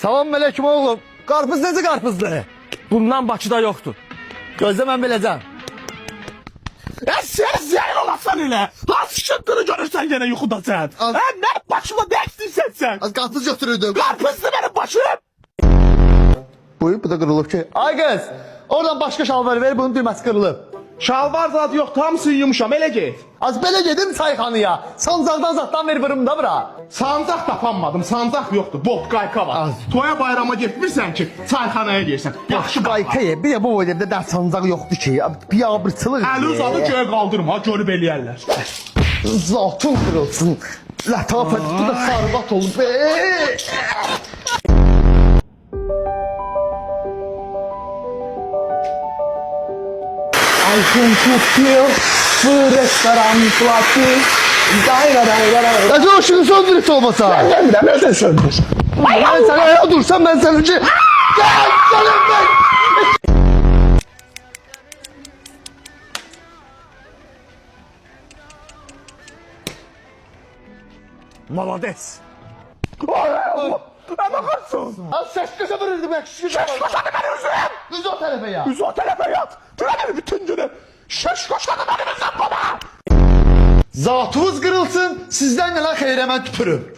Salam melekim oğlum. Qarpız necə qarpızdır? Bundan Bakıda yoktur. Gözlə mən biləcəm. Sen zehir olasan elə. Hansı şıkkını görürsən gene yuxudasan? Az- Ne başıma dəksinsən sen? Az qarpız götürürdüm. Qarpızdı benim başım. Buyur, bu da qırılıb ki. Ay qız, oradan başqa şalvar ver, bunun düyməsi qırılıb. Şalvar zat yok, hamısını yumuşam, elə get. Az belə gedim çayxanaya. Sancaqdan zatdan ver vırım da bura. Sancaq tapanmadım, sancaq yoktu. Bot qayka var. Az. Toya bayrama getmirsən ki, çayxanaya girsən. Yaxşı Qayka ye, bir də bu evdə dərs sancaq yoxdur ki. Bir abırçılıq. Əli uzadı göyə qaldırma, görüb eləyərlər. Zatın qırılsın. Lətafət, bu da sarvat olub. Ayşın tutuyor, bu restoran platı. Necə o ışığı söndürüb olmasa? Ben de nereden söndür? Ben sana ayağa dursam ben sana önce... Gel canım ben! Malades. Bakarsın. Az ses kısa verirdim ben kişi. Şeş koşanı benim üzerime. Düz o tarafa ya. Yüzü o tarafa yat. Tüyleri bütün günü. Şeş koşanı benim üzerime baba. Zatınız kırılsın, sizden gelen xeyrə mən tüpürüm.